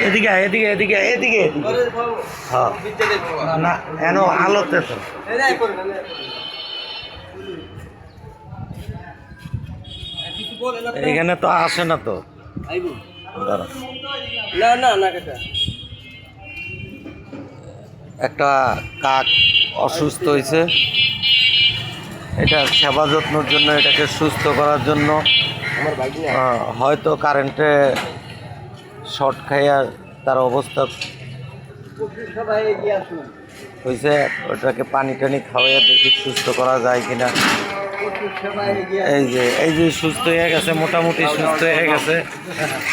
এদিকে এদিকে এদিকে এদিকে হ্যাঁ না এন আলোতে তো এখানে তো আসে না তো একটা কাক অসুস্থ হয়েছে, এটা সেবা যত্নের জন্য, এটাকে সুস্থ করার জন্য হয়তো কারেন্টে শর্ট খাইয়া তার অবস্থা হয়েছে। ওটাকে পানি টানি খাওয়াইয়া দেখি সুস্থ করা যায় কিনা। এই যে সুস্থ হয়ে গেছে, মোটামুটি সুস্থ হয়ে গেছে।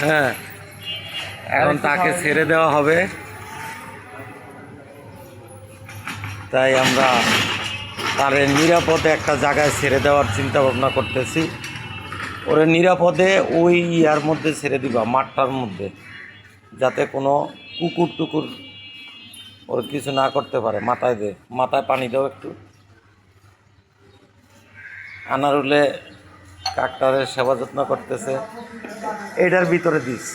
হ্যাঁ, এখন তাকে ছেড়ে দেওয়া হবে। তাই আমরা তার নিরাপদে একটা জায়গায় ছেড়ে দেওয়ার চিন্তা ভাবনা করতেছি। ওরে নিরাপদে ওই ইয়ার মধ্যে ছেড়ে দিবা, মাঠটার মধ্যে, যাতে কোনো কুকুর টুকুর ওর কিছু না করতে পারে। মাথায় পানি দাও একটু। আনারুলে কাকটারের সেবা যত্ন করতেছে। এটার ভিতরে দিস,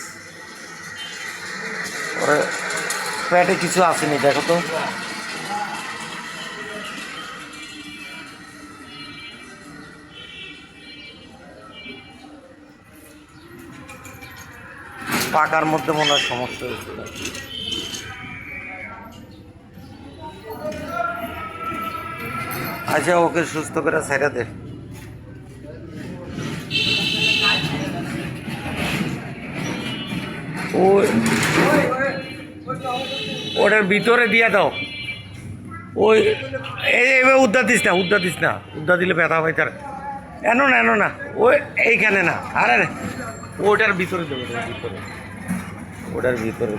ওরে পেটে কিছু আসেনি, দেখো তো। পাকার মধ্যে মনে হয় সমস্যা হয়েছিল। আচ্ছা, ওকে সুস্থ করে ছেড়ে দে। ওটার ভিতরে দিয়ে দাও। ওই এবার উদ্ধার দিস না, উদ্ধার দিলে ব্যথা হয় তার। এনো না ওই এইখানে না, আরে ওটার ভিতরে দেবো, ওটার ভিতরে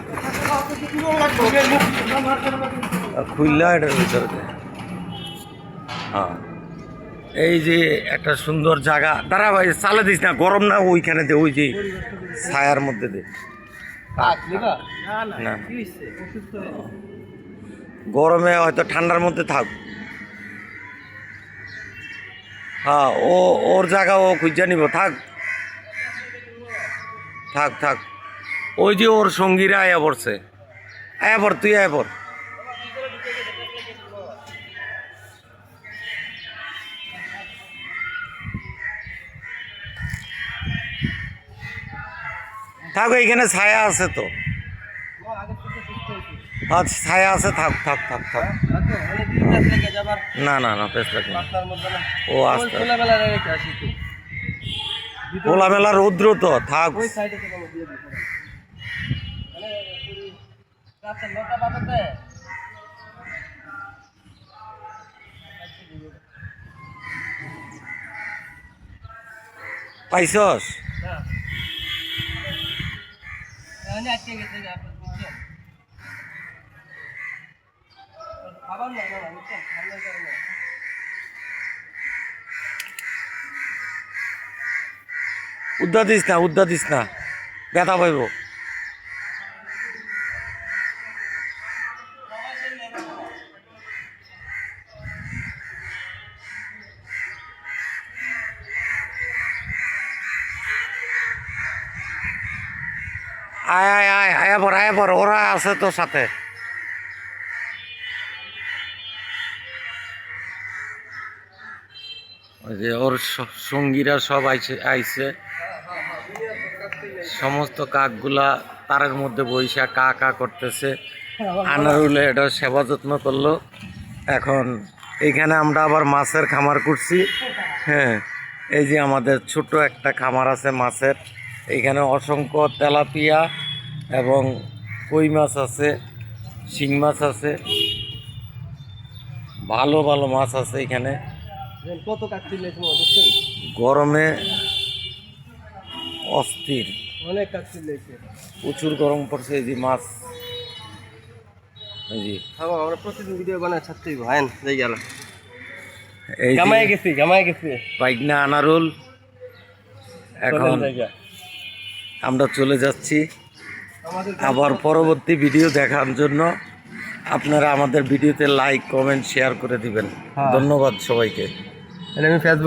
খুললা, এটার ভিতরে দে। হ্যাঁ, এই যে একটা সুন্দর জায়গা। দাঁড়া ভাই, চালে দিস না, গরম না, ওইখানে দে, ওই যে ছায়ার মধ্যে দে। না, গরমে হয়তো ঠান্ডার মধ্যে থাক। হ্যাঁ, ওর জায়গা ও খুঁজে নিব। থাক, ওই যে ওর সঙ্গীরা আয়া পড়ছে। তুই আয়া পড়। থাক, এইখানে ছায়া আছে তো। আচ্ছা, ছায়া আছে, থাক। না পেস লাগে। ও আস্তে খোলামেলা রৌদ্র তো, থাক। পাইছস? উদ্ধার দিস না, ব্যথা পাইব। আয়া পর, ওরা আছে তোর সাথে। ওই যে ওর সঙ্গীরা সব আইছে। সমস্ত কাকগুলা তারের মধ্যে বইসা কা করতেছে। আনারুলে এটা সেবা যত্ন করলো। এখন এইখানে আমরা আবার মাছের খামার করছি। হ্যাঁ, এই যে আমাদের ছোট একটা খামার আছে মাছের। এইখানে অসংখ্য তেলাপিয়া এবং কই মাছ আছে, শিং মাছ আছে, ভালো মাছ আছে এখানে। কত কাটছে গরমে অস্থির, অনেক কাটছে, প্রচুর গরম পড়ছে। এই যে মাছ, এই যে আমরা প্রতিদিন ভিডিও বানাই ছাড়তেই ভাই যাই গেল। এই গামায় গেছি পাইকনা আনারুল। এখন আমরা চলে যাচ্ছি আবার পরবর্তী ভিডিও দেখার জন্য। আপনারা আমাদের ভিডিওতে লাইক, কমেন্ট, শেয়ার করে দিবেন। ধন্যবাদ সবাইকে। আমি ফেসবুক